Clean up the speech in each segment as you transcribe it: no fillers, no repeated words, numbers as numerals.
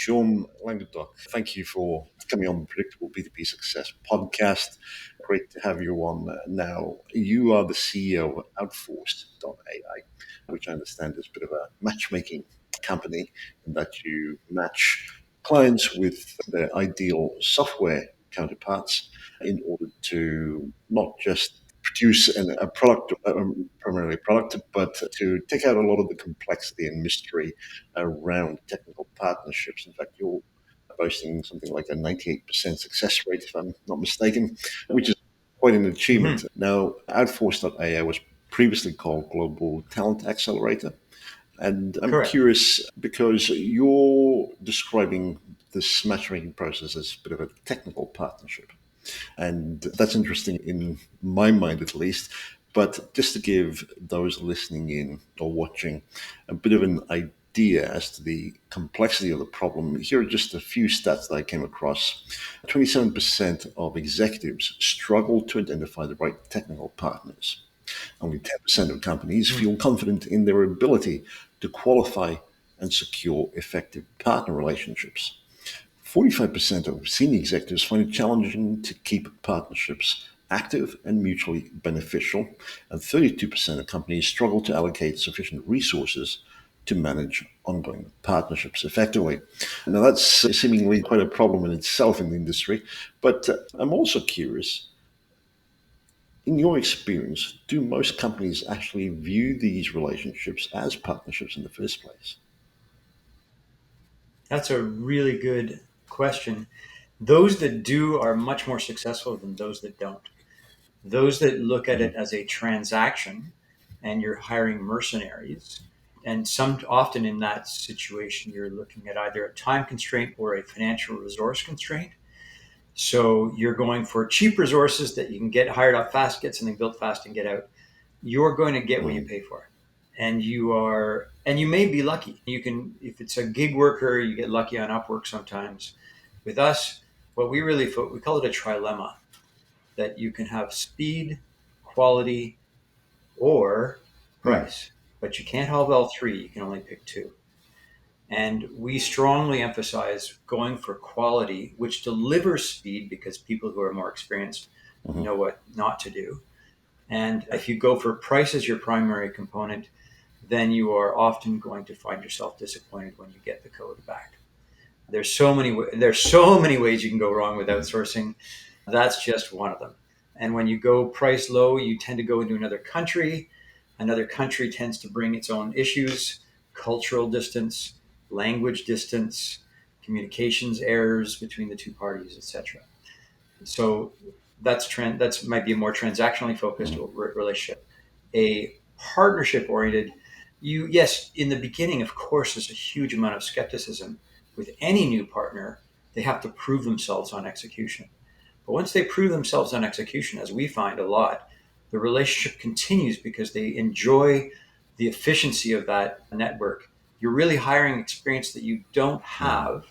Sean Languedoc. Thank you for coming on the Predictable P2P Success Podcast. Great to have you on now. You are the CEO of Outforced AI, which I understand is a bit of a matchmaking company in that you match clients with their ideal software counterparts in order to not just produce a product, primarily a product, but to take out a lot of the complexity and mystery around technical partnerships. In fact, you're boasting something like a 98% success rate, if I'm not mistaken, which is quite an achievement. Mhm. Now, Outforce AI was previously called Global Talent Accelerator. And I'm Correct. curious because you're describing this matchmaking process as a bit of a technical partnership. And that's interesting in my mind, at least. But just to give those listening in or watching a bit of an idea as to the complexity of the problem, here are just a few stats that I came across. 27% of executives struggle to identify the right technical partners. Only 10% of companies feel confident in their ability to qualify and secure effective partner relationships. 45% of senior executives find it challenging to keep partnerships active and mutually beneficial, and 32% of companies struggle to allocate sufficient resources to manage ongoing partnerships effectively. Now, that's seemingly quite a problem in itself in the industry, but I'm also curious, in your experience, do most companies actually view these relationships as partnerships in the first place? That's a really good question. Those that do are much more successful than those that don't. Those that look at it Mhm. as a transaction and you're hiring mercenaries, and some often in that situation, you're looking at either a time constraint or a financial resource constraint. So you're going for cheap resources that you can get hired up fast, get something built fast, and get out. You're going to get what you Mm. pay for, and you may be lucky. You can, if it's a gig worker, you get lucky on Upwork sometimes. With us, what we really we call it a trilemma, that you can have speed, quality, or Mm. price, but you can't have all three. You can only pick two. And we strongly emphasize going for quality, which delivers speed because people who are more experienced Mhm. know what not to do. And if you go for price as your primary component, then you are often going to find yourself disappointed when you get the code back. There's so many ways you can go wrong with Mhm. outsourcing. That's just one of them. And when you go price low, you tend to go into another country. Another country tends to bring its own issues, cultural distance, language distance, communications errors between the two parties, etc. So that's might be a more transactionally focused Mhm. relationship. A partnership oriented, you yes, in the beginning, of course, there's a huge amount of skepticism with any new partner. They have to prove themselves on execution. But once they prove themselves on execution, as we find a lot, the relationship continues because they enjoy the efficiency of that network. You're really hiring experience that you don't Mhm. have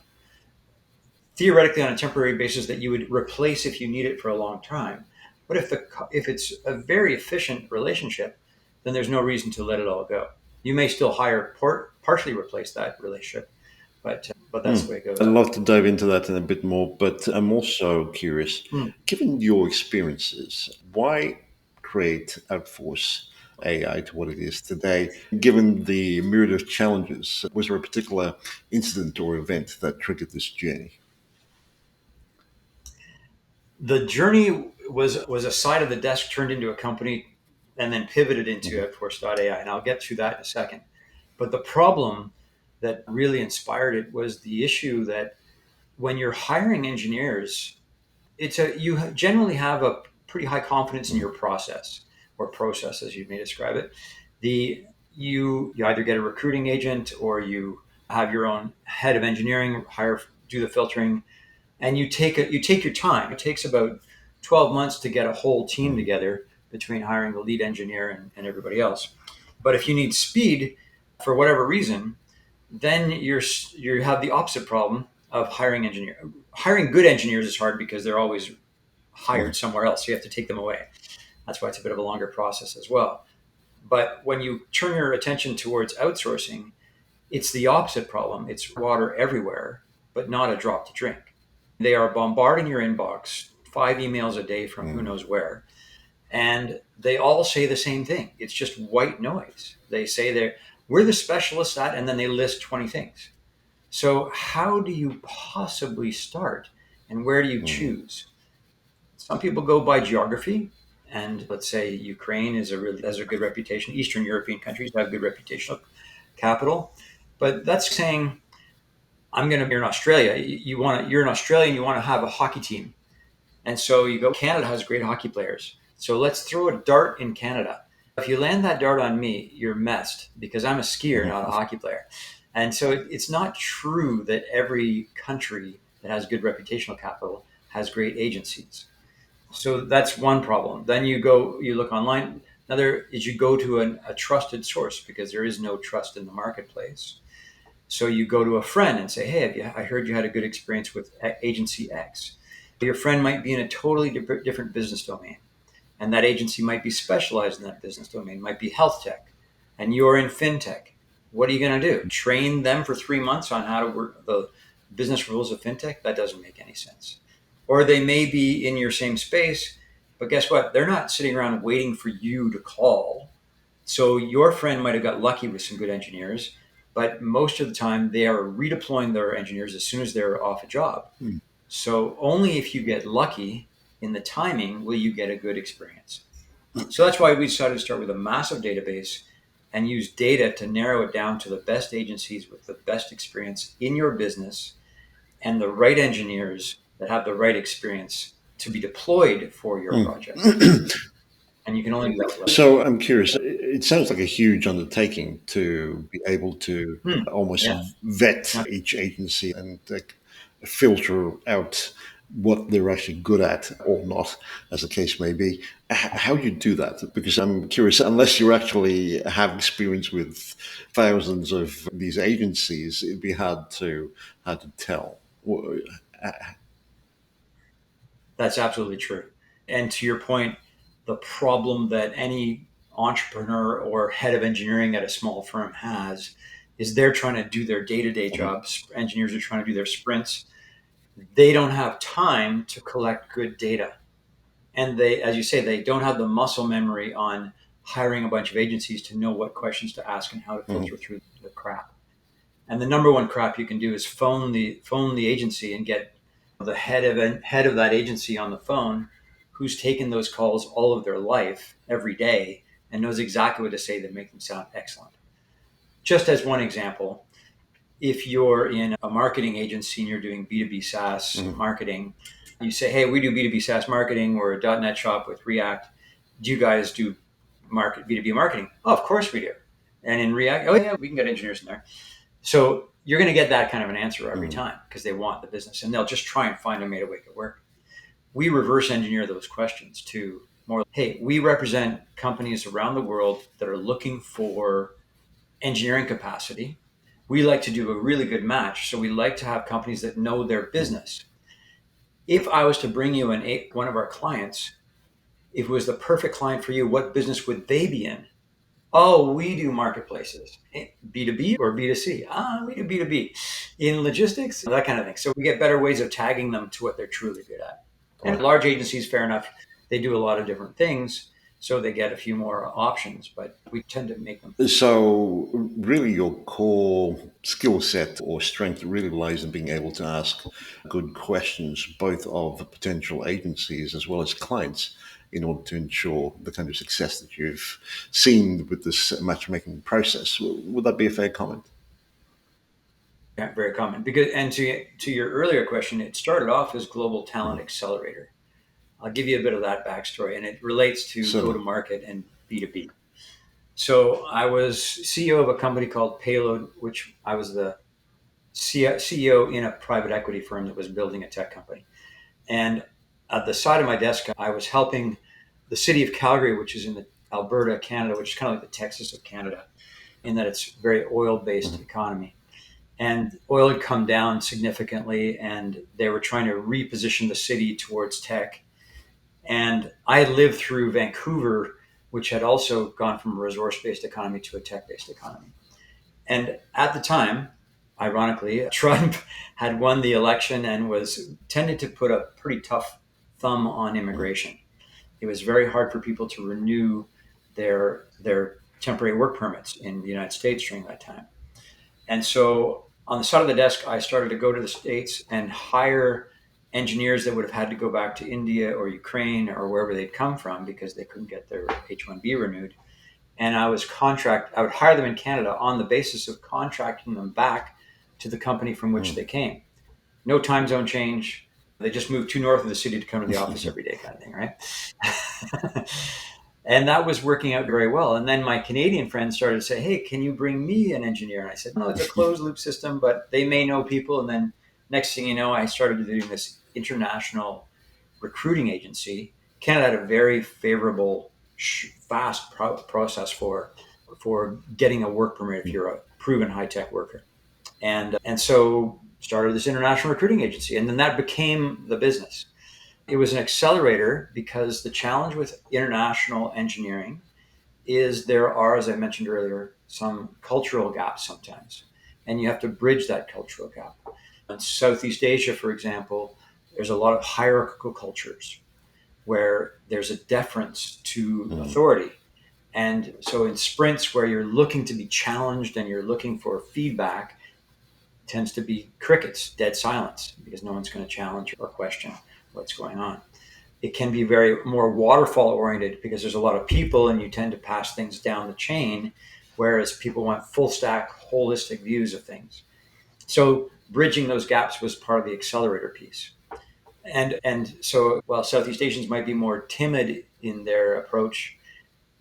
theoretically on a temporary basis that you would replace if you need it for a long time. But if it's a very efficient relationship, then there's no reason to let it all go. You may still hire partially replace that relationship, but that's Hmm. the way it I'd goes. love to dive into that in a bit more, but I'm also curious, Hmm. given your experiences, why create Outforce AI to what it is today, given the myriad of challenges? Was there a particular incident or event that triggered this journey? The journey was a side of the desk turned into a company and then pivoted into Mhm. Outforce AI, and I'll get to that in a second. But the problem that really inspired it was the issue that when you're hiring engineers, you generally have a pretty high confidence in Mhm. your process or process as you may describe it. The you either get a recruiting agent or you have your own head of engineering do the filtering, and you take your time. It takes about 12 months to get a whole team Mhm. together between hiring the lead engineer and everybody else. But if you need speed for whatever reason, then you have the opposite problem of hiring good engineers is hard because they're always Mhm. hired somewhere else, so you have to take them away. That's why it's a bit of a longer process as well. But when you turn your attention towards outsourcing, it's the opposite problem. It's water everywhere, but not a drop to drink. They are bombarding your inbox, 5 emails a day from who knows where. And they all say the same thing. It's just white noise. They say we're the specialists at, and then they list 20 things. So how do you possibly start, and where do you choose? Some people go by geography, and let's say Ukraine has a good reputation. Eastern European countries have good reputational capital, but that's saying you're in Australia. You're in Australia and you want to have a hockey team, and so you go. Canada has great hockey players, so let's throw a dart in Canada. If you land that dart on me, you're messed because I'm a skier, not a hockey player. And so it's not true that every country that has good reputational capital has great agencies. So that's one problem. Then you look online. Another is you go to a trusted source because there is no trust in the marketplace. So you go to a friend and say, hey, I heard you had a good experience with agency X. Your friend might be in a totally different business domain. And that agency might be specialized in that business domain, might be health tech, and you're in fintech. What are you going to do? Train them for 3 months on how to work the business rules of fintech? That doesn't make any sense. Or they may be in your same space, but guess what? They're not sitting around waiting for you to call. So your friend might have got lucky with some good engineers, but most of the time they are redeploying their engineers as soon as they're off a job. So only if you get lucky in the timing will you get a good experience. So that's why we decided to start with a massive database and use data to narrow it down to the best agencies with the best experience in your business and the right engineers that have the right experience to be deployed for your project. And you can only do that. So I'm curious. It sounds like a huge undertaking to be able to almost vet each agency and filter out what they're actually good at or not, as the case may be. How do you do that? Because I'm curious, unless you actually have experience with thousands of these agencies, it'd be hard to tell. That's absolutely true. And to your point, the problem that any entrepreneur or head of engineering at a small firm has is they're trying to do their day-to-day jobs. Engineers are trying to do their sprints. They don't have time to collect good data. And they, as you say, they don't have the muscle memory on hiring a bunch of agencies to know what questions to ask and how to filter through the crap. And the number one crap you can do is phone the agency and get the head of that agency on the phone, who's taken those calls all of their life, every day, and knows exactly what to say that make them sound excellent. Just as one example, if you're in a marketing agency and you're doing B2B SaaS marketing, you say, hey, we do B2B SaaS marketing. We're a .NET shop with React. Do you guys do B2B marketing? Oh, of course we do. And in React, oh yeah, we can get engineers in there. So you're going to get that kind of an answer every time because they want the business and they'll just try and find a way to make it work. We reverse engineer those questions to more, hey, we represent companies around the world that are looking for engineering capacity. We like to do a really good match. So we like to have companies that know their business. If I was to bring you one of our clients, if it was the perfect client for you, what business would they be in? Oh, we do marketplaces. B2B or B2C? We do B2B. In logistics, that kind of thing. So we get better ways of tagging them to what they're truly good at. And large agencies, fair enough, they do a lot of different things. So they get a few more options, but we tend to make them. So really your core skill set or strength really lies in being able to ask good questions, both of potential agencies as well as clients, in order to ensure the kind of success that you've seen with this matchmaking process. Would that be a fair comment? Yeah, very common. And to your earlier question, it started off as Global Talent Accelerator. I'll give you a bit of that backstory, and it relates to go-to-market and B2B. So I was CEO of a company called Payload, which I was the CEO in a private equity firm that was building a tech company. And at the side of my desk, I was helping the city of Calgary, which is in Alberta, Canada, which is kind of like the Texas of Canada, in that it's a very oil-based economy. And oil had come down significantly, and they were trying to reposition the city towards tech. And I had lived through Vancouver, which had also gone from a resource-based economy to a tech-based economy. And at the time, ironically, Trump had won the election and was tended to put a pretty tough thumb on immigration. It was very hard for people to renew their temporary work permits in the United States during that time. And so on the side of the desk, I started to go to the States and hire engineers that would have had to go back to India or Ukraine or wherever they'd come from because they couldn't get their H-1B renewed. And I would hire them in Canada on the basis of contracting them back to the company from which they came. No time zone change. They just moved too north of the city to come to the office every day, kind of thing, right? And that was working out very well. And then my Canadian friends started to say, "Hey, can you bring me an engineer?" And I said, "No, it's a closed loop system, but they may know people." And then next thing you know, I started doing this international recruiting agency. Canada had a very favorable, fast process for getting a work permit if you're a proven high tech worker, and so started this international recruiting agency, and then that became the business. It was an accelerator because the challenge with international engineering is there are, as I mentioned earlier, some cultural gaps sometimes, and you have to bridge that cultural gap. In Southeast Asia, for example, there's a lot of hierarchical cultures where there's a deference to authority. And so in sprints where you're looking to be challenged and you're looking for feedback, tends to be crickets, dead silence, because no one's going to challenge or question what's going on. It can be very more waterfall oriented because there's a lot of people and you tend to pass things down the chain, whereas people want full stack, holistic views of things. So bridging those gaps was part of the accelerator piece. And so while Southeast Asians might be more timid in their approach,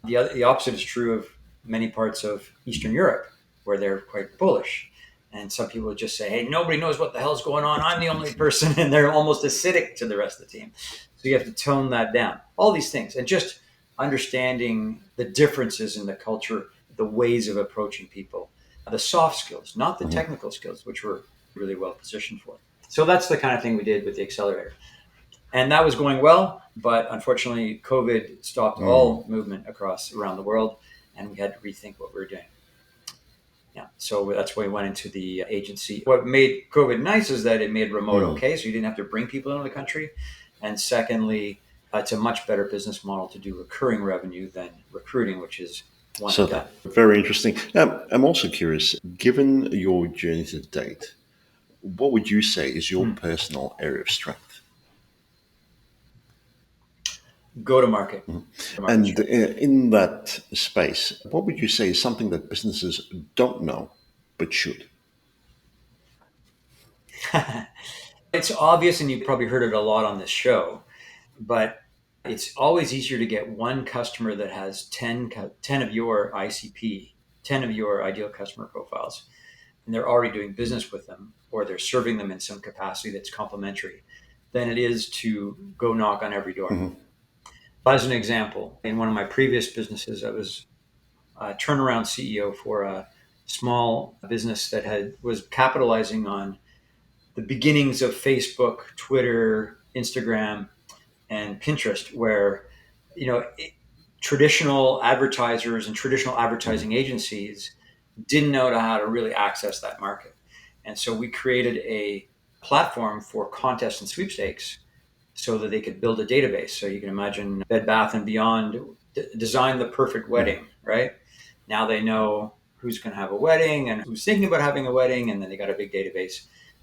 the opposite is true of many parts of Eastern Europe, where they're quite bullish. And some people would just say, "Hey, nobody knows what the hell's going on. I'm the only person," and they're almost acidic to the rest of the team. So you have to tone that down. All these things, and just understanding the differences in the culture, the ways of approaching people, the soft skills, not the technical skills, which we're really well positioned for. So that's the kind of thing we did with the accelerator. And that was going well, but unfortunately, COVID stopped all movement around the world, and we had to rethink what we were doing. Yeah, so that's why we went into the agency. What made COVID nice is that it made remote okay, so you didn't have to bring people into the country. And secondly, it's a much better business model to do recurring revenue than recruiting, which is one and done. Very interesting. I'm also curious, given your journey to date, what would you say is your personal area of strength? Go to market. And in that space, what would you say is something that businesses don't know but should? It's obvious, and you've probably heard it a lot on this show, but it's always easier to get one customer that has 10 of your ICP, 10 of your ideal customer profiles, and they're already doing business with them, or they're serving them in some capacity that's complementary, than it is to go knock on every door. As an example, in one of my previous businesses, I was a turnaround CEO for a small business that was capitalizing on the beginnings of Facebook, Twitter, Instagram, and Pinterest, where traditional advertisers and traditional advertising agencies didn't know how to really access that market. And so we created a platform for contests and sweepstakes so that they could build a database. So you can imagine Bed Bath and Beyond designed the perfect wedding, right? Now they know who's going to have a wedding and who's thinking about having a wedding, and then they got a big database,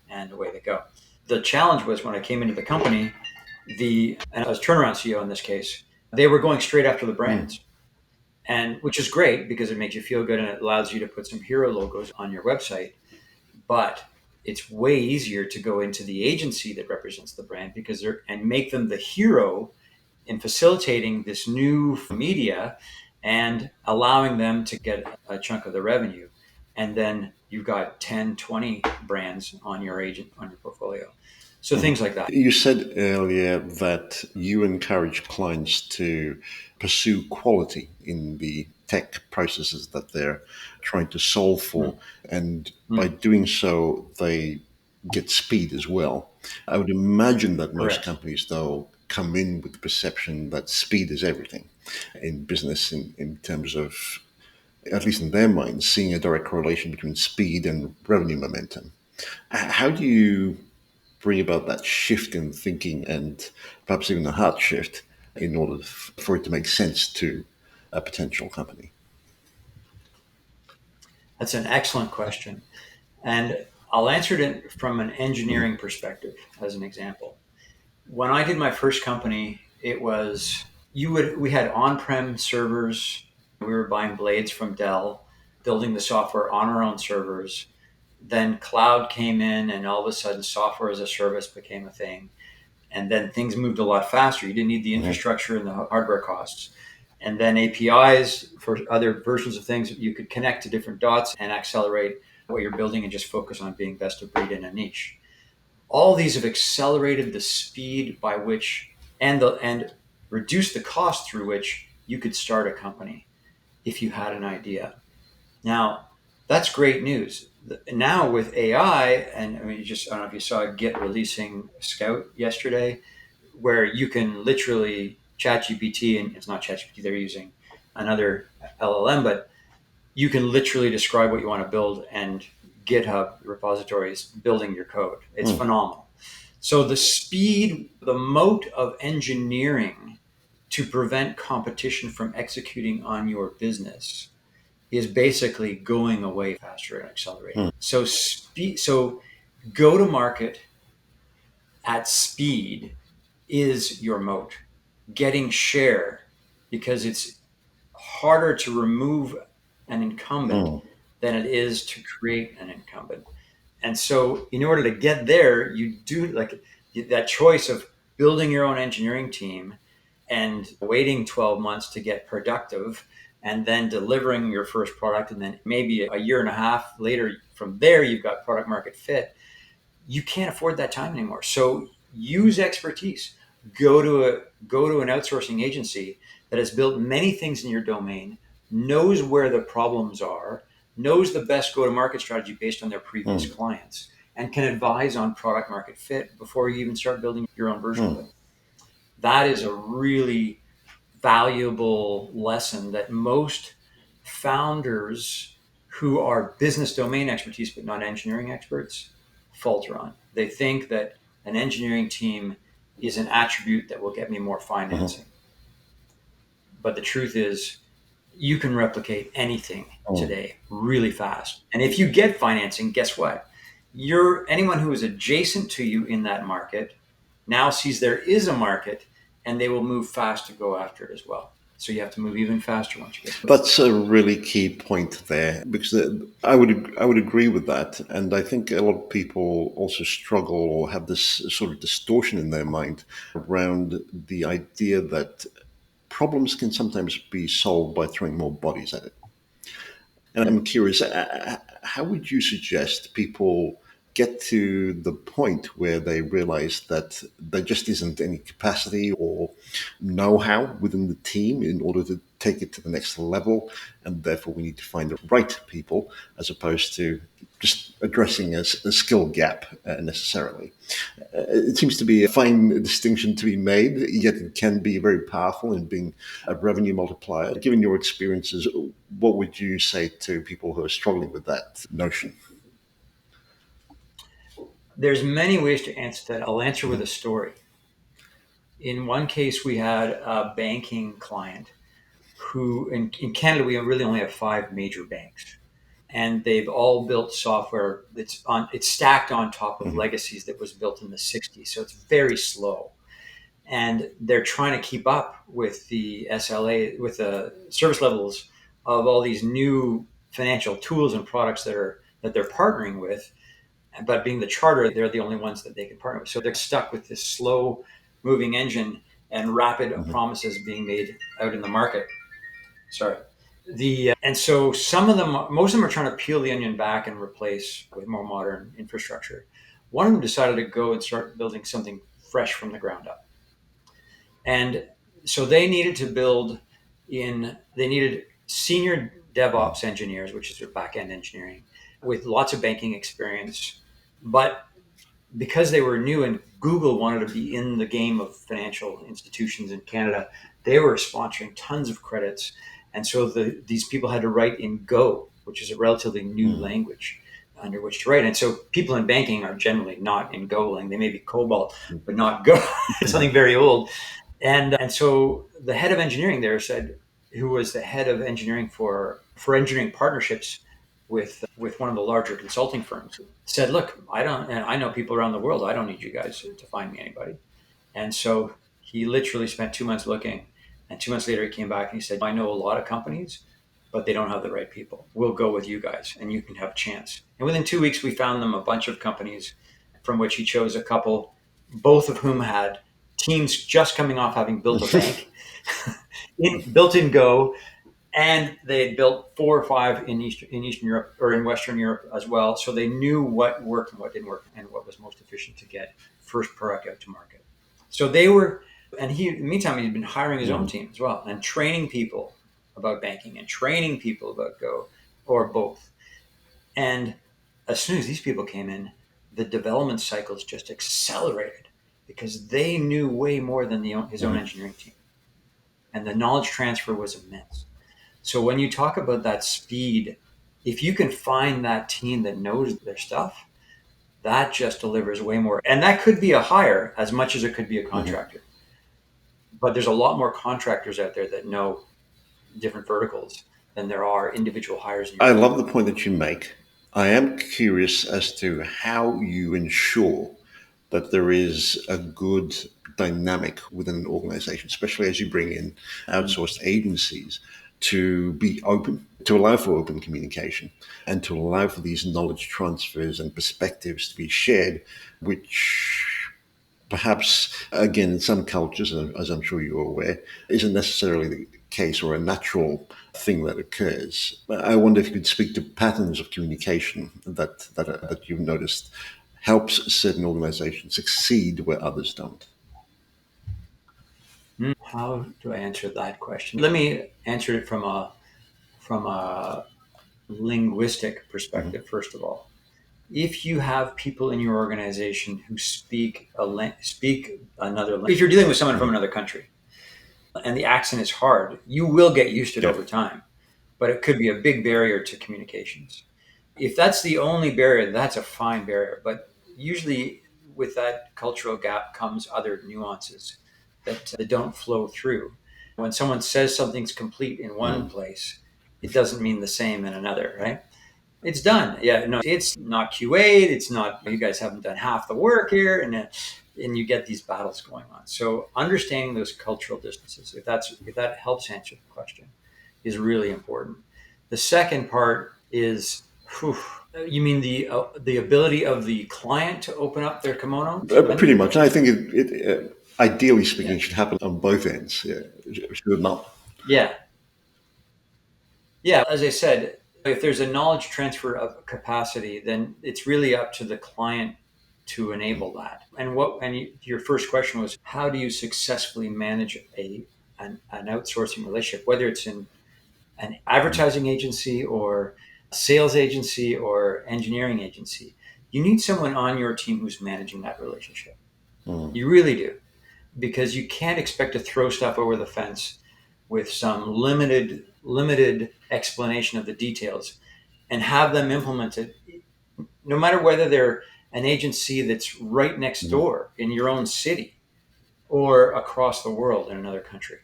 and away they go. The challenge was when I came into the company, and I was turnaround CEO in this case, they were going straight after the brands. And which is great because it makes you feel good and it allows you to put some hero logos on your website. But it's way easier to go into the agency that represents the brand and make them the hero in facilitating this new media and allowing them to get a chunk of the revenue. And then you've got 10, 20 brands on your portfolio. So things like that. You said earlier that you encourage clients to pursue quality in the tech processes that they're trying to solve for. And by doing so, they get speed as well. I would imagine that most companies, though, come in with the perception that speed is everything in business in terms of at least in their minds, seeing a direct correlation between speed and revenue momentum. How do you bring about that shift in thinking and perhaps even a hard shift in order for it to make sense to a potential company? That's an excellent question. And I'll answer it from an engineering perspective as an example. When I did my first company, it was we had on-prem servers. We were buying blades from Dell, building the software on our own servers. Then cloud came in, and all of a sudden software as a service became a thing. And then things moved a lot faster. You didn't need the Mhm. infrastructure and the hardware costs. And then APIs for other versions of things, you could connect to different dots and accelerate what you're building and just focus on being best of breed in a niche. All these have accelerated the speed by which and reduced the cost through which you could start a company if you had an idea. Now, that's great news. Now with AI, and I mean, I don't know if you saw Git releasing Scout yesterday, where you can literally ChatGPT, and it's not ChatGPT, they're using another LLM, but you can literally describe what you want to build, and GitHub repositories building your code. It's Mm. phenomenal. So the speed, the moat of engineering to prevent competition from executing on your business is basically going away faster and accelerating. Mm. So go to market at speed is your moat. Getting share, because it's harder to remove an incumbent Mm. than it is to create an incumbent. And so, in order to get there, you do like that choice of building your own engineering team and waiting 12 months to get productive and then delivering your first product. And then maybe a year and a half later, from there, you've got product market fit. You can't afford that time anymore. So use expertise. Go to an outsourcing agency that has built many things in your domain, knows where the problems are, knows the best go to market strategy based on their previous Mm. clients, and can advise on product market fit before you even start building your own version of Mm. it. That is a really valuable lesson that most founders who are business domain expertise but not engineering experts falter on. They think that an engineering team is an attribute that will get me more Mhm. financing. But the truth is, you can replicate anything Mm. today really fast. And if you get financing, guess what? Anyone who is adjacent to you in that market now sees there is a market, and they will move fast to go after it as well. So you have to move even faster once you get there. That's a really key point there because I would agree with that, and I think a lot of people also struggle or have this sort of distortion in their mind around the idea that problems can sometimes be solved by throwing more bodies at it. And I'm curious, how would you suggest people get to the point where they realize that there just isn't any capacity or know how within the team in order to take it to the next level? And therefore, we need to find the right people as opposed to just addressing a skill gap necessarily. It seems to be a fine distinction to be made, yet it can be very powerful in being a revenue multiplier. Given your experiences, what would you say to people who are struggling with that notion? There's many ways to answer that. I'll answer with Mhm. a story. In one case, we had a banking client who, in Canada, we really only have five major banks, and they've all built software it's stacked on top of Mhm. legacies that was built in the 60s, so it's very slow, and they're trying to keep up with the SLA, with the service levels of all these new financial tools and products that they're partnering with. But being the charter, they're the only ones that they can partner with, so they're stuck with this slow moving engine and rapid Mhm. promises being made out in the market. Sorry. And so some of them, most of them are trying to peel the onion back and replace with more modern infrastructure. One of them decided to go and start building something fresh from the ground up. And so they needed senior DevOps engineers, which is their back end engineering, with lots of banking experience. But because they were new and Google wanted to be in the game of financial institutions in Canada, they were sponsoring tons of credits. And so these people had to write in Go, which is a relatively new Mm. language under which to write. And so people in banking are generally not in Golang. They may be COBOL, but not Go. It's something very old. And so the head of engineering there said, who was the head of engineering for engineering partnerships with one of the larger consulting firms, said, "Look, and I know people around the world. I don't need you guys to find me anybody." And so he literally spent 2 months looking. And 2 months later, he came back and he said, "I know a lot of companies, but they don't have the right people. We'll go with you guys and you can have a chance." And within 2 weeks, we found them a bunch of companies from which he chose a couple, both of whom had teams just coming off having built a bank, built in Go, and they had built 4 or 5 in Eastern Europe or in Western Europe as well. So they knew what worked and what didn't work and what was most efficient to get first product out to market. So they were, and he, in the meantime, he'd been hiring his own team as well and training people about banking and training people about Go or both. And as soon as these people came in, the development cycles just accelerated because they knew way more than his own engineering team. And the knowledge transfer was immense. So when you talk about that speed, if you can find that team that knows their stuff, that just delivers way more. And that could be a hire as much as it could be a contractor. But there's a lot more contractors out there that know different verticals than there are individual hires. I love the point that you make. I am curious as to how you ensure that there is a good dynamic within an organization, especially as you bring in outsourced agencies to be open, to allow for open communication, and to allow for these knowledge transfers and perspectives to be shared, which perhaps, again, in some cultures, as I'm sure you're aware, isn't necessarily the case or a natural thing that occurs. But I wonder if you could speak to patterns of communication that you've noticed helps certain organizations succeed where others don't. How do I answer that question? Let me answer it from a linguistic perspective. First of all, if you have people in your organization who speak another language, if you're dealing with someone from another country and the accent is hard, you will get used to it over time, but it could be a big barrier to communications. If that's the only barrier, that's a fine barrier. But usually, with that cultural gap comes other nuances that don't flow through. When someone says something's complete in one place, it doesn't mean the same in another, right? It's done. Yeah, no, it's not QA'd. It's not, you guys haven't done half the work here. And you get these battles going on. So understanding those cultural distances, if that helps answer the question, is really important. The second part is, you mean the ability of the client to open up their kimono? Pretty much. I think ideally speaking, it should happen on both ends. Yeah, it should not. Yeah. Yeah. As I said, if there's a knowledge transfer of capacity, then it's really up to the client to enable that. Your first question was, how do you successfully manage an outsourcing relationship, whether it's in an advertising agency or a sales agency or engineering agency? You need someone on your team who's managing that relationship. You really do, because you can't expect to throw stuff over the fence with some limited explanation of the details and have them implemented, no matter whether they're an agency that's right next door in your own city or across the world in another country.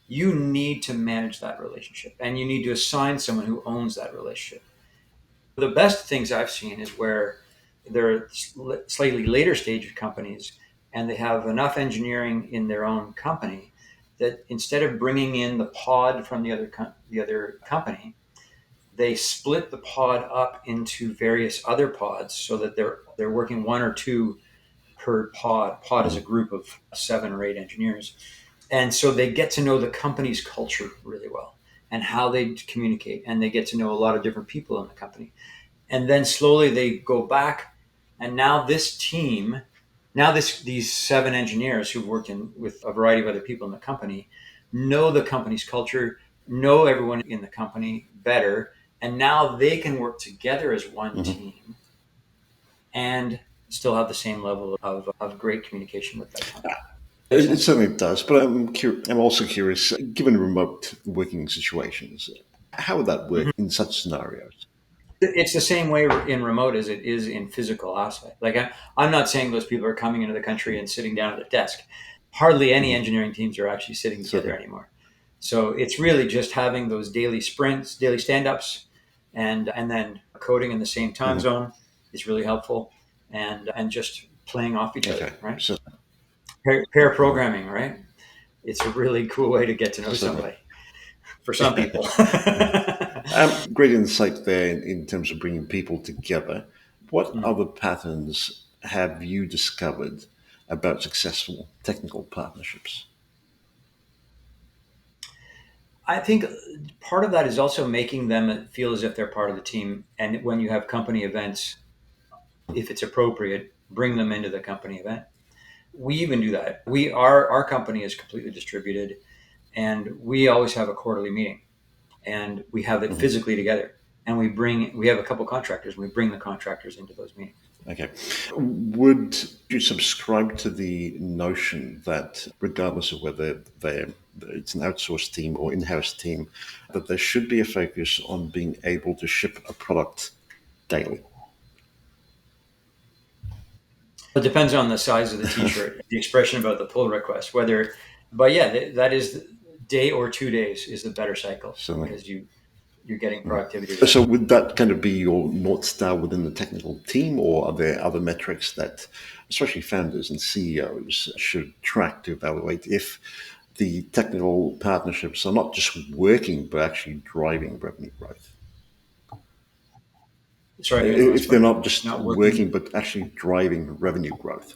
You need to manage that relationship and you need to assign someone who owns that relationship. The best things I've seen is where they're slightly later stage companies and they have enough engineering in their own company that instead of bringing in the pod from the other company, they split the pod up into various other pods so that they're working 1 or 2 per pod. Pod is a group of 7 or 8 engineers. And so they get to know the company's culture really well and how they communicate, and they get to know a lot of different people in the company. And then slowly they go back, and now this team, these 7 engineers who've worked with a variety of other people in the company know the company's culture, know everyone in the company better, and now they can work together as one team and still have the same level of great communication with that company. It certainly does, but I'm also curious, given remote working situations, how would that work Mhm. in such scenarios? It's the same way in remote as it is in physical asset. Like I'm not saying those people are coming into the country and sitting down at a desk. Hardly any Hmm. engineering teams are actually sitting together Certainly. anymore. So it's really just having those daily sprints, daily stand-ups, and then coding in the same time Hmm. zone is really helpful, and just playing off each Okay, other, right? so, Pair mhm, programming, right? It's a really cool way to get to know certainly. somebody for some people. Great insight there in terms of bringing people together. What Hmm. other patterns have you discovered about successful technical partnerships? I think part of that is also making them feel as if they're part of the team. And when you have company events, if it's appropriate, bring them into the company event. We even do that. Our company is completely distributed, and we always have a quarterly meeting, and we have it Mhm. physically together. And we have a couple contractors, and we bring the contractors into those meetings. Okay. Would you subscribe to the notion that, regardless of whether it's an outsourced team or in-house team, that there should be a focus on being able to ship a product daily? It depends on the size of the T-shirt, the expression about the pull request, whether. But yeah, that is day or 2 days is the better cycle Certainly. because you're getting Mhm. productivity there. So would that kind of be your North Star within the technical team, or are there other metrics that, especially founders and CEOs, should track to evaluate if the technical partnerships are not just working, but actually driving revenue growth? Sorry, I didn't hear the last If they're part. not just Not working, working. but actually driving revenue growth.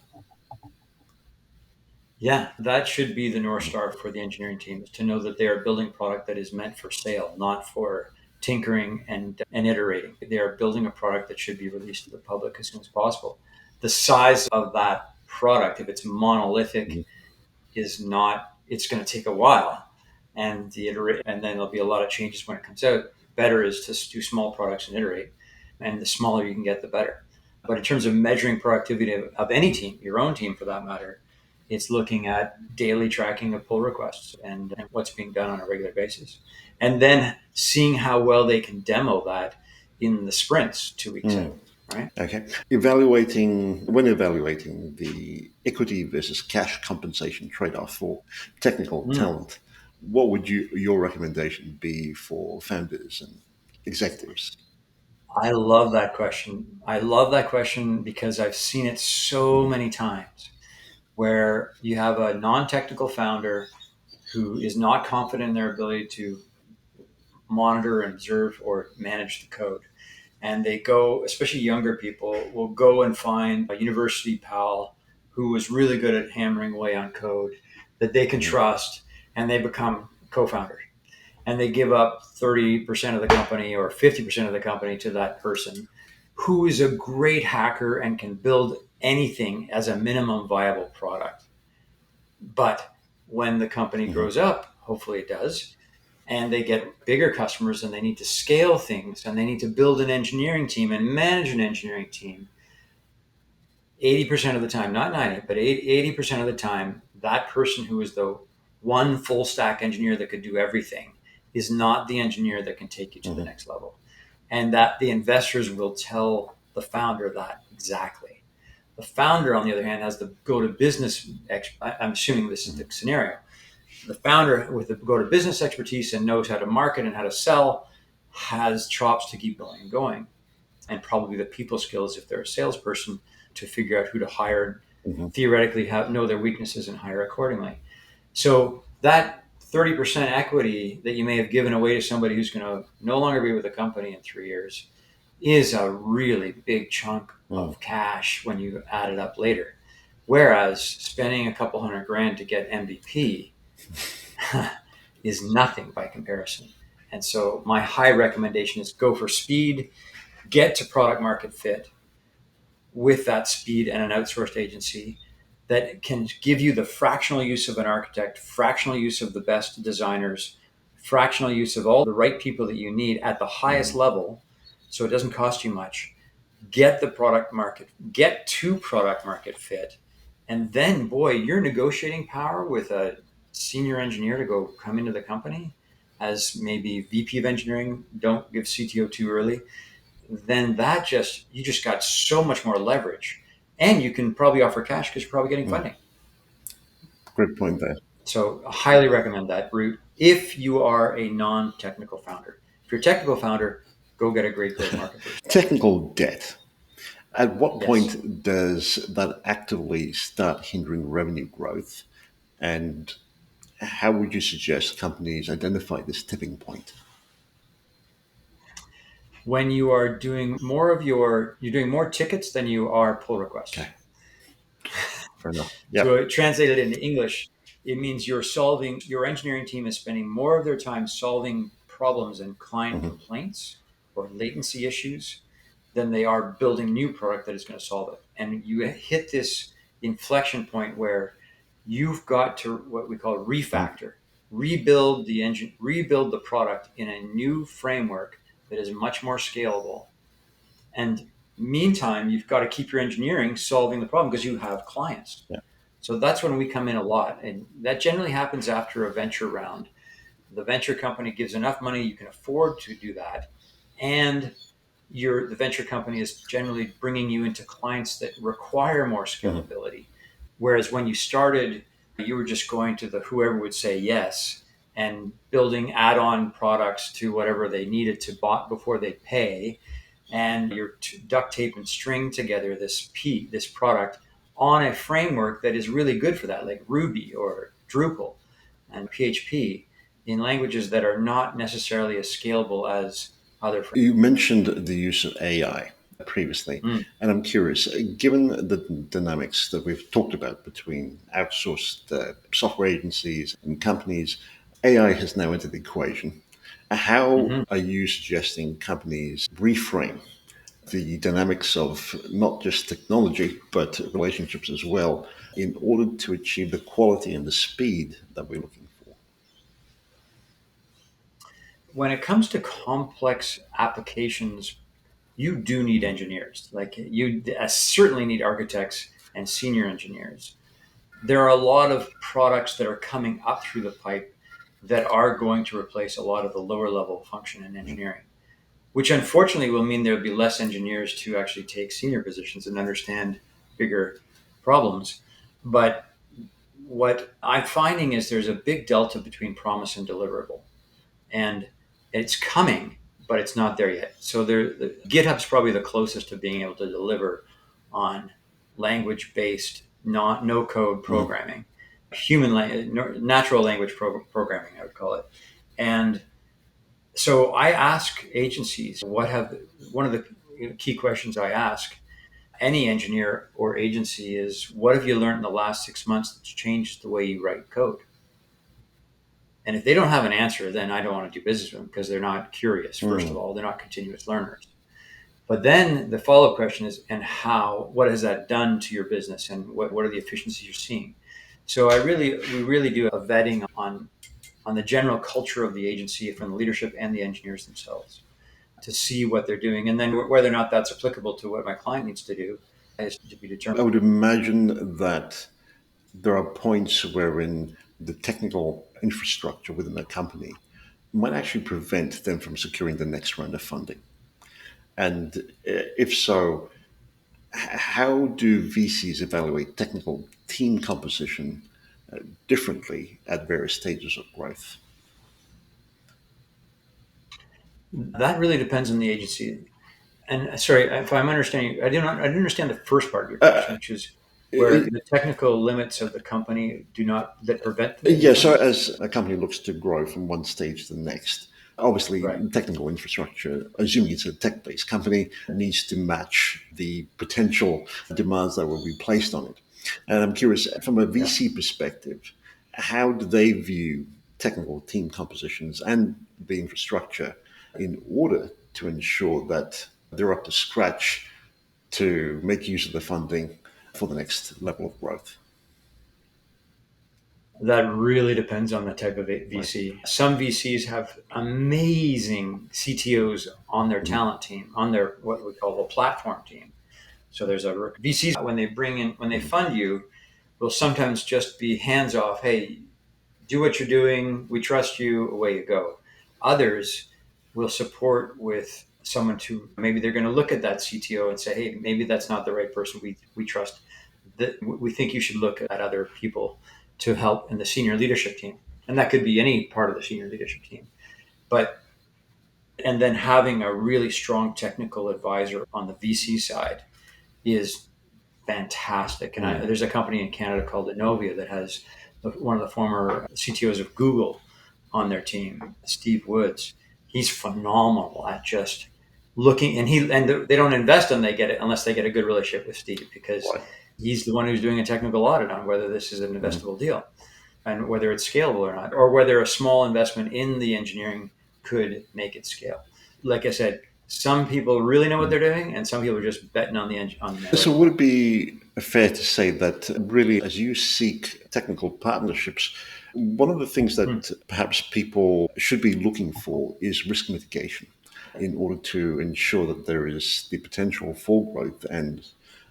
Yeah, that should be the North Star for the engineering team is to know that they are building product that is meant for sale, not for tinkering and iterating. They are building a product that should be released to the public as soon as possible. The size of that product, if it's monolithic, Mhm. is not, it's going to take a while. And then there'll be a lot of changes when it comes out. Better is to do small products and iterate. And the smaller you can get, the better. But in terms of measuring productivity of any team, your own team for that matter, it's looking at daily tracking of pull requests and what's being done on a regular basis. And then seeing how well they can demo that in the sprints 2 weeks Mm. out, right? Okay. When evaluating the equity versus cash compensation trade-off for technical Mm. talent, what would your recommendation be for founders and executives? I love that question. I love that question because I've seen it so Mhm. many times where you have a non-technical founder who is not confident in their ability to monitor and observe or manage the code. And they go, especially younger people, will go and find a university pal who was really good at hammering away on code that they can Mhm. trust, and they become co-founders. And they give up 30% of the company or 50% of the company to that person who is a great hacker and can build anything as a minimum viable product. But when the company Mhm. grows up, hopefully it does, and they get bigger customers and they need to scale things and they need to build an engineering team and manage an engineering team, 80% of the time, not 90, but 80% of the time, that person who is the one full stack engineer that could do everything is not the engineer that can take you to the Mhm. next level. And that the investors will tell the founder that exactly. The founder, on the other hand, has the go to business. I'm assuming this is the scenario. The founder with the go to business expertise and knows how to market and how to sell has chops to keep going and going, and probably the people skills if they're a salesperson to figure out who to hire, Mhm. theoretically know their weaknesses and hire accordingly. So that 30% equity that you may have given away to somebody who's going to no longer be with the company in 3 years is a really big chunk Mhm. of cash when you add it up later. Whereas spending a couple hundred grand to get MVP is nothing by comparison. And so my high recommendation is go for speed, get to product market fit with that speed and an outsourced agency that can give you the fractional use of an architect, fractional use of the best designers, fractional use of all the right people that you need at the highest Mhm. level so it doesn't cost you much. Get to product market fit And then, boy, your negotiating power with a senior engineer to go come into the company as maybe VP of engineering, don't give CTO too early, then you just got so much more leverage. And you can probably offer cash because you're probably getting Mm. funding. Great point there. So I highly recommend that route if you are a non-technical founder. If you're a technical founder, go get a great go-to-market person. Technical debt. At what Yes. point does that actively start hindering revenue growth? And how would you suggest companies identify this tipping point? When you are doing more of you're doing more tickets than you are pull Okay, requests. fair enough. To Yep. translate it into English, it means your engineering team is spending more of their time solving problems and client Mhm. complaints or latency issues than they are building new product that is going to solve it. And you hit this inflection point where you've got to what we call Mhm. refactor, rebuild the engine, rebuild the product in a new framework that is much more scalable. And meantime, you've got to keep your engineering solving the problem because you have clients. Yeah. So that's when we come in a lot. And that generally happens after a venture round. The venture company gives enough money, you can afford to do that. And the venture company is generally bringing you into clients that require more Mhm. scalability. Whereas when you started, you were just going to the whoever would say yes and building add-on products to whatever they needed to bought before they pay, and you're duct tape and string together this product on a framework that is really good for that, like Ruby or Drupal and PHP, in languages that are not necessarily as scalable as other frameworks. You mentioned the use of AI previously, Mm. and I'm curious, given the dynamics that we've talked about between outsourced software agencies and companies, AI has now entered the equation. How Hmm. are you suggesting companies reframe the dynamics of not just technology, but relationships as well, in order to achieve the quality and the speed that we're looking for? When it comes to complex applications, you do need engineers. Like you certainly need architects and senior engineers. There are a lot of products that are coming up through the pipe that are going to replace a lot of the lower level function in engineering, which unfortunately will mean there'll be less engineers to actually take senior positions and understand bigger problems. But what I'm finding is there's a big delta between promise and deliverable, and it's coming, but it's not there yet. So GitHub's probably the closest to being able to deliver on language-based, not no code Mhm. programming, natural language programming, I would call it. And so I ask agencies, one of the key questions I ask any engineer or agency is, what have you learned in the last 6 months that's changed the way you write code? And if they don't have an answer, then I don't want to do business with them because they're not curious. First of Mm. all, they're not continuous learners. But then the follow up question is, and how? What has that done to your business, and what are the efficiencies you're seeing? So we really do a vetting on the general culture of the agency from the leadership and the engineers themselves to see what they're doing, and then whether or not that's applicable to what my client needs to do is to be I determined. would imagine that there are points wherein the technical infrastructure within a company might actually prevent them from securing the next round of funding. And if so, how do VCs evaluate technical team composition differently at various stages of growth? That really depends on the agency. And sorry if I'm understanding, I didn't understand the first part of your question, Uh, which is where uh, the technical limits of the company do not that prevent them getting Yeah, so funded. as a company looks to grow from one stage to the next, obviously Right. technical infrastructure, assuming it's a tech-based company, needs to match the potential demands that will be placed on it. And I'm curious, from a Yeah. VC perspective, how do they view technical team compositions and the infrastructure in order to ensure that they're up to scratch to make use of the funding for the next level of growth? That really depends on the type of Right. VC. Some VCs have amazing CTOs on their Mhm. talent team, on their what we call a platform team. So there's a VCs when they bring in when they Mhm. fund you. will sometimes just be hands off. Hey, do what you're doing. We trust you. Away you go. Others will support with someone to maybe they're going to look at that CTO and say, hey, maybe that's not the right person we trust. That we think you should look at other people to help in the senior leadership team. And that could be any part of the senior leadership team. But and then having a really strong technical advisor on the VC side is fantastic. And there's a company in Canada called Innovia that has one of the former CTOs of Google on their team, Steve Woods. He's phenomenal at just looking, and they don't invest and they get it unless they get a good relationship with Steve, because he's the one who's doing a technical audit on whether this is an investable deal and whether it's scalable or not, or whether a small investment in the engineering could make it scale. Like I said, some people really know what they're doing, and some people are just betting on the merit. So would it be fair to say that really, as you seek technical partnerships, one of the things that perhaps people should be looking for is risk mitigation in order to ensure that there is the potential for growth, and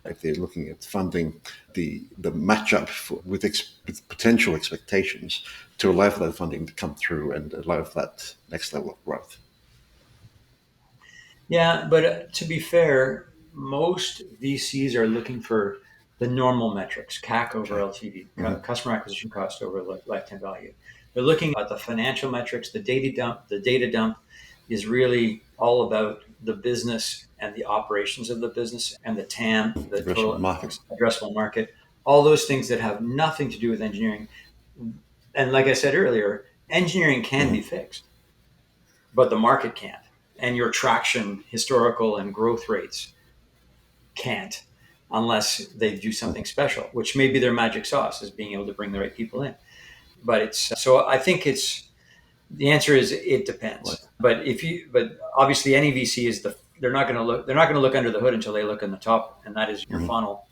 if they're looking at funding, the matchup with potential expectations to allow for that funding to come through and allow for that next level of growth. Yeah, but to be fair, most VCs are looking for the normal metrics: CAC over LTV, customer acquisition cost over lifetime value. They're looking at the financial metrics. The data dump. The data dump is really all about the business and the operations of the business and the TAM, the total addressable market. All those things that have nothing to do with engineering. And like I said earlier, engineering can be fixed, but the market can't. And your traction, historical and growth rates can't, unless they do something special, which may be their magic sauce, is being able to bring the right people in. But I think the answer is it depends. But obviously any VC they're not going to look under the hood until they look in the top, and that is your funnel,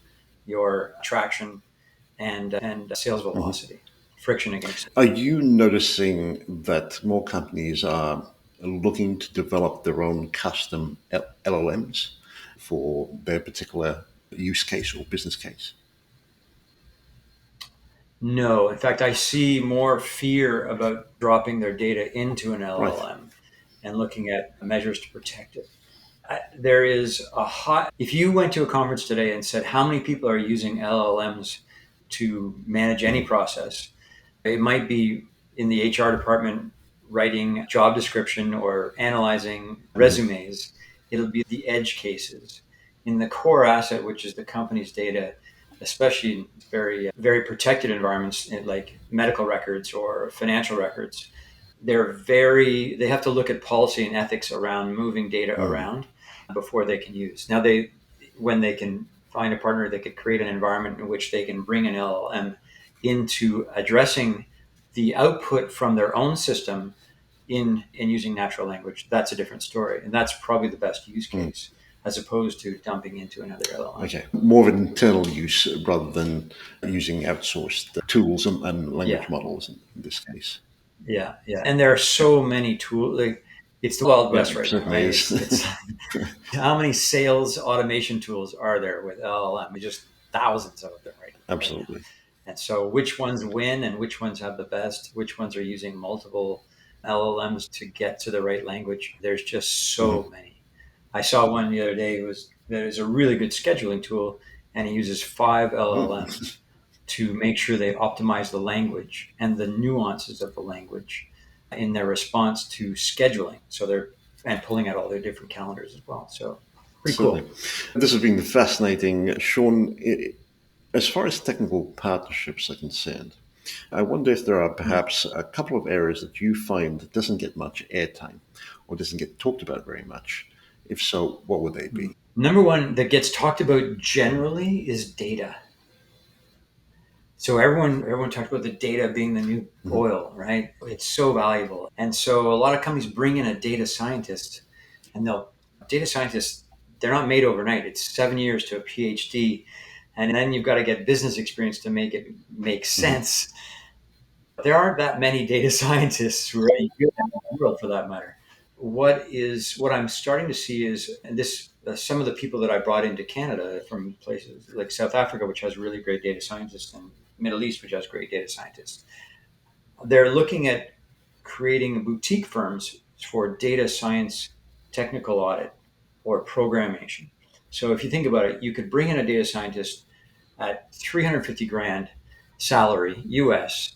your traction, and sales velocity, friction against it. Are you noticing that more companies are looking to develop their own custom LLMs for their particular use case or business case? No. In fact, I see more fear about dropping their data into an LLM and looking at measures to protect it. There is if you went to a conference today and said, how many people are using LLMs to manage any process? It might be in the HR department writing job description or analyzing resumes. It'll be the edge cases. In the core asset, which is the company's data, especially in very, very protected environments like medical records or financial records, they have to look at policy and ethics around moving data around before they can use. Now, when they can find a partner, they could create an environment in which they can bring an LLM into addressing the output from their own system in using natural language. That's a different story. And that's probably the best use case, as opposed to dumping into another LLM. Okay. More of an internal use rather than using outsourced tools and language models in this case. Yeah. And there are so many tools. It's the Wild West right now, right? It's how many sales automation tools are there with LLM? Just thousands of them right now. Absolutely. And so which ones win and which ones have the best? Which ones are using multiple LLMs to get to the right language? There's just so many. I saw one the other day. That is a really good scheduling tool, and it uses 5 LLMs to make sure they optimize the language and the nuances of the language in their response to scheduling. So they're pulling out all their different calendars as well. So pretty cool. This has been fascinating, Sean. As far as technical partnerships are concerned, I wonder if there are perhaps a couple of areas that you find that doesn't get much airtime or doesn't get talked about very much. If so, what would they be? Number one that gets talked about generally is data. So everyone talks about the data being the new oil, right? It's so valuable. And so a lot of companies bring in a data scientist, and data scientists, they're not made overnight. It's 7 years to a PhD. And then you've got to get business experience to make it make sense. There aren't that many data scientists who are any good in the world, for that matter. What I'm starting to see is, and this some of the people that I brought into Canada from places like South Africa, which has really great data scientists, and Middle East, which has great data scientists. They're looking at creating boutique firms for data science, technical audit, or programmation. So if you think about it, you could bring in a data scientist at 350 grand salary US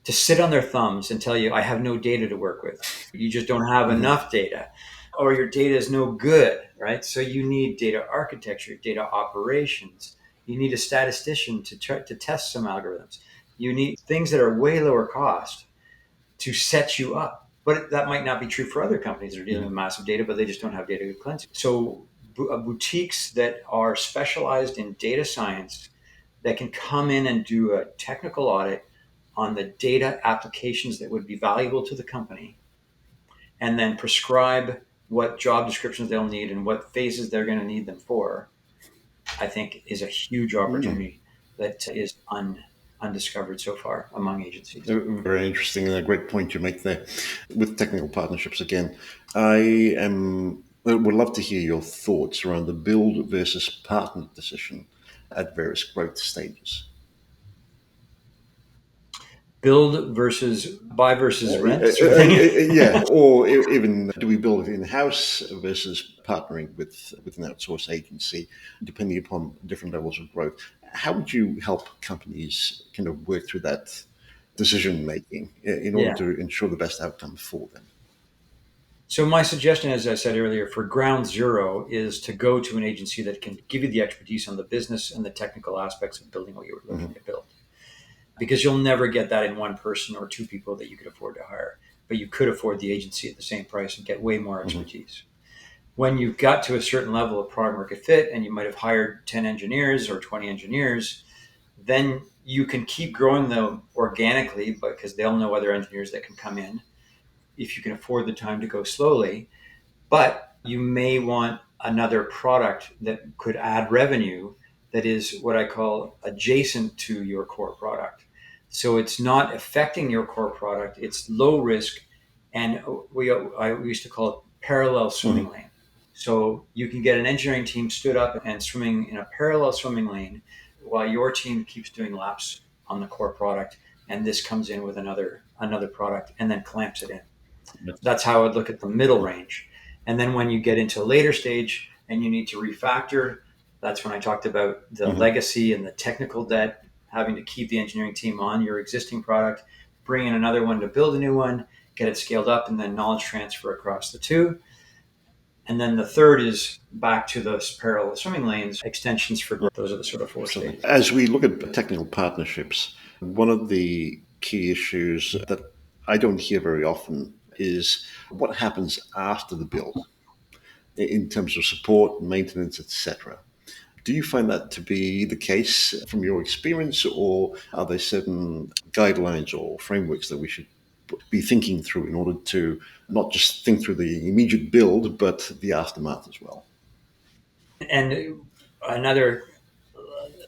to sit on their thumbs and tell you, I have no data to work with. You just don't have enough data, or your data is no good, right? So you need data architecture, data operations. You need a statistician to try to test some algorithms. You need things that are way lower cost to set you up. But that might not be true for other companies that are dealing with massive data, but they just don't have data cleansing. So boutiques that are specialized in data science that can come in and do a technical audit on the data applications that would be valuable to the company, and then prescribe what job descriptions they'll need and what phases they're going to need them for, I think is a huge opportunity that is undiscovered so far among agencies. Very interesting and a great point you make there. With technical partnerships, again, would love to hear your thoughts around the build versus partner decision at various growth stages. Build versus buy versus rent sort of thing? Yeah, or even do we build it in-house versus partnering with an outsourced agency, depending upon different levels of growth. How would you help companies kind of work through that decision making in order to ensure the best outcome for them? So my suggestion, as I said earlier, for ground zero is to go to an agency that can give you the expertise on the business and the technical aspects of building what you're looking to build. Because you'll never get that in one person or two people that you could afford to hire. But you could afford the agency at the same price and get way more expertise. When you've got to a certain level of product market fit and you might have hired 10 engineers or 20 engineers, then you can keep growing them organically because they'll know other engineers that can come in if you can afford the time to go slowly. But you may want another product that could add revenue that is what I call adjacent to your core product. So it's not affecting your core product. It's low risk. And I used to call it parallel swimming lane. So you can get an engineering team stood up and swimming in a parallel swimming lane while your team keeps doing laps on the core product. And this comes in with another product and then clamps it in. That's how I would look at the middle range. And then when you get into a later stage and you need to refactor, that's when I talked about the legacy and the technical debt, having to keep the engineering team on your existing product, bring in another one to build a new one, get it scaled up, and then knowledge transfer across the two. And then the third is back to those parallel swimming lanes, extensions for growth. Those are the sort of four stages. As we look at technical partnerships, one of the key issues that I don't hear very often is what happens after the build in terms of support, maintenance, etc. Do you find that to be the case from your experience, or are there certain guidelines or frameworks that we should be thinking through in order to not just think through the immediate build, but the aftermath as well? And another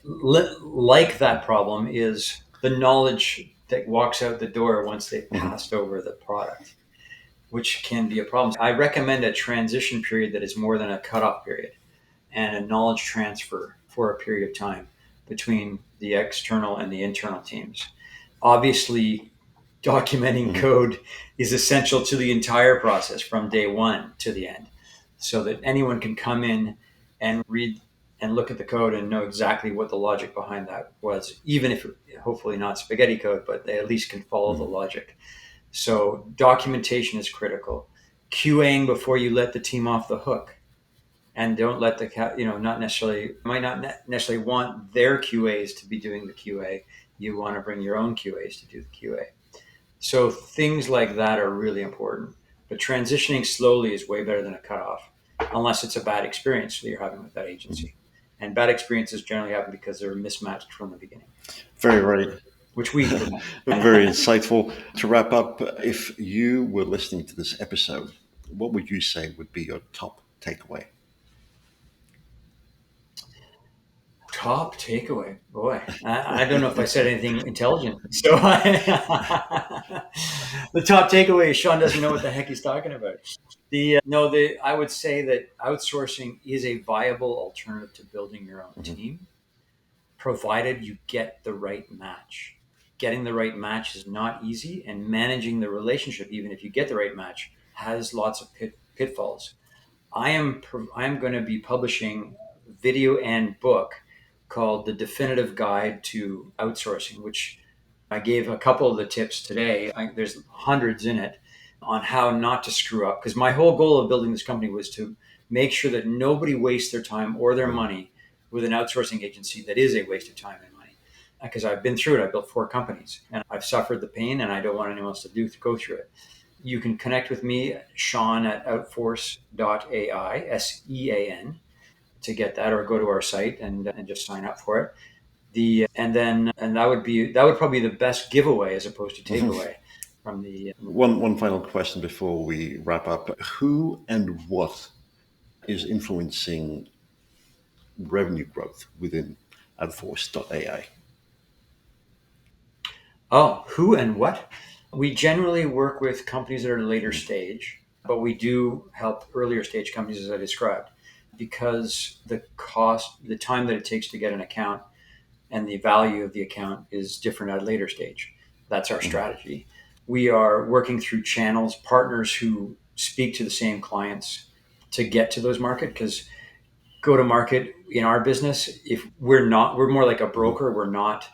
like that problem is the knowledge that walks out the door once they've passed over the product, which can be a problem. I recommend a transition period that is more than a cutoff period and a knowledge transfer for a period of time between the external and the internal teams. Obviously, documenting code is essential to the entire process from day one to the end, so that anyone can come in and read and look at the code and know exactly what the logic behind that was, even if hopefully not spaghetti code, but they at least can follow the logic. So documentation is critical. QAing before you let the team off the hook. And don't let might not necessarily want their QAs to be doing the QA. You want to bring your own QAs to do the QA. So things like that are really important. But transitioning slowly is way better than a cutoff, unless it's a bad experience that you're having with that agency. And bad experiences generally happen because they're mismatched from the beginning. Very right. Which we very insightful. To wrap up, if you were listening to this episode, what would you say would be your top takeaway? Top takeaway, boy. I don't know if I said anything intelligent. So the top takeaway is Sean doesn't know what the heck he's talking about. I would say that outsourcing is a viable alternative to building your own team, provided you get the right match. Getting the right match is not easy, and managing the relationship, even if you get the right match, has lots of pitfalls. I am going to be publishing video and book called The Definitive Guide to Outsourcing, which I gave a couple of the tips today. There's hundreds in it on how not to screw up. Because my whole goal of building this company was to make sure that nobody wastes their time or their money with an outsourcing agency that is a waste of time and money. Because I've been through it. I built 4 companies and I've suffered the pain, and I don't want anyone else to go through it. You can connect with me, Sean at outforce.ai, SEAN, to get that, or go to our site and just sign up for it. That would probably be the best giveaway as opposed to takeaway from the. One final question before we wrap up. Who and what is influencing revenue growth within Outforce AI? Oh, who and what? We generally work with companies that are later stage, but we do help earlier stage companies, as I described, because the time that it takes to get an account and the value of the account is different at a later stage. That's our strategy. We are working through channels, partners who speak to the same clients to get to those market, because go to market in our business, if we're more like a broker, we're not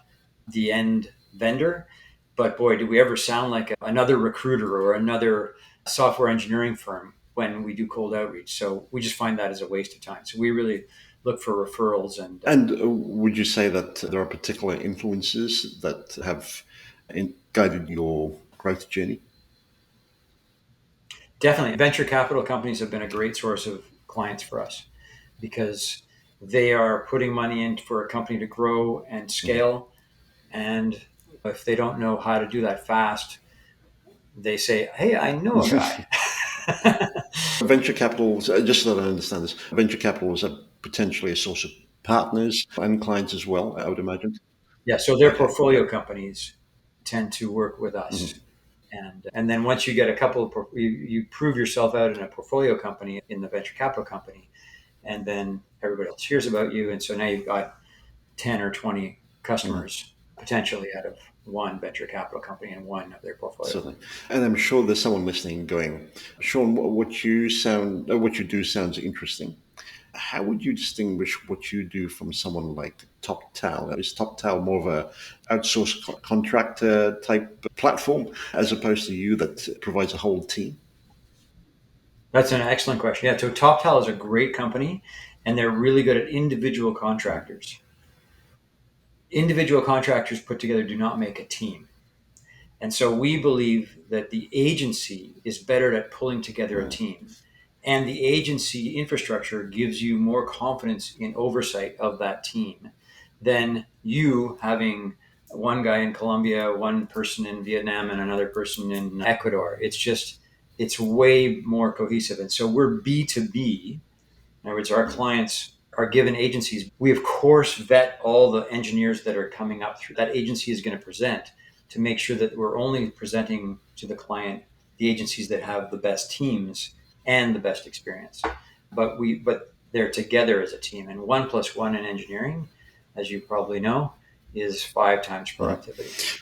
the end vendor. But boy, do we ever sound like another recruiter or another software engineering firm when we do cold outreach. So we just find that as a waste of time. So we really look for referrals. And would you say that there are particular influences that have guided your growth journey? Definitely. Venture capital companies have been a great source of clients for us, because they are putting money in for a company to grow and scale. And if they don't know how to do that fast, they say, "Hey, I know a guy." Venture capital, just so that I understand this, venture capital is potentially a source of partners and clients as well, I would imagine. Yeah, so their Okay, portfolio okay. companies tend to work with us. Mhm. And then once you get a couple of, you prove yourself out in a portfolio company, in the venture capital company, and then everybody else hears about you. And so now you've got 10 or 20 Mhm. customers potentially out of one venture capital company and one of their portfolio Certainly. companies. And I'm sure there's someone listening going, Sean, what you do sounds interesting. How would you distinguish what you do from someone like Toptal? Is Toptal more of a outsourced contractor type platform as opposed to you that provides a whole team? That's an excellent question. Yeah, so Toptal is a great company, and they're really good at individual contractors. Individual contractors put together do not make a team. And so we believe that the agency is better at pulling together a Right. team. And the agency infrastructure gives you more confidence in oversight of that team than you having one guy in Colombia, one person in Vietnam, and another person in Ecuador. It's way more cohesive. And so we're B2B. In other words, our clients are given agencies. We, of course, vet all the engineers that are coming up through that agency is going to present, to make sure that we're only presenting to the client the agencies that have the best teams and the best experience. But they're together as a team, and 1+1 in engineering, as you probably know, is 5 times Mhm. productivity.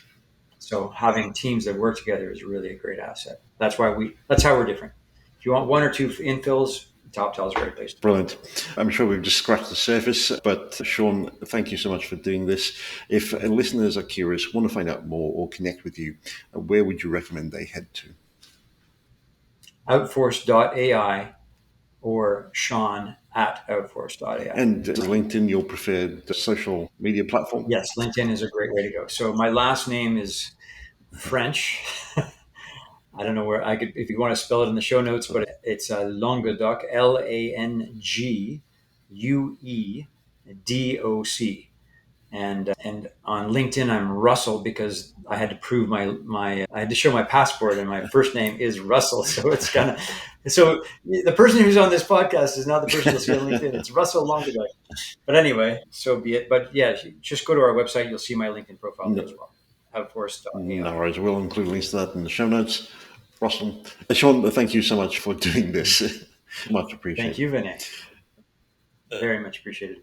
So having teams that work together is really a great asset. That's how we're different. If you want one or two infills, Toptal is a great place to be. Brilliant. I'm sure we've just scratched the surface, but Sean, thank you so much for doing this. If listeners are curious, want to find out more or connect with you, where would you recommend they head to? Outforce.ai or Sean at outforce.ai. And is LinkedIn your preferred social media platform? Yes, LinkedIn is a great way to go. So my last name is French. I don't know where I could, if you want to spell it in the show notes, but it's Languedoc, Languedoc. And on LinkedIn, I'm Russell, because I had to prove I had to show my passport, and my first name is Russell. So it's kind of, so the person who's on this podcast is not the person you'll see on LinkedIn. It's Russell Languedoc. But anyway, so be it. But yeah, just go to our website. You'll see my LinkedIn profile there as No, well. Outforce.ai. no worries. We'll include links to that in the show notes. Russell. Sean, thank you so much for doing this. Much Thank appreciated. you, Vinay. Very much appreciated.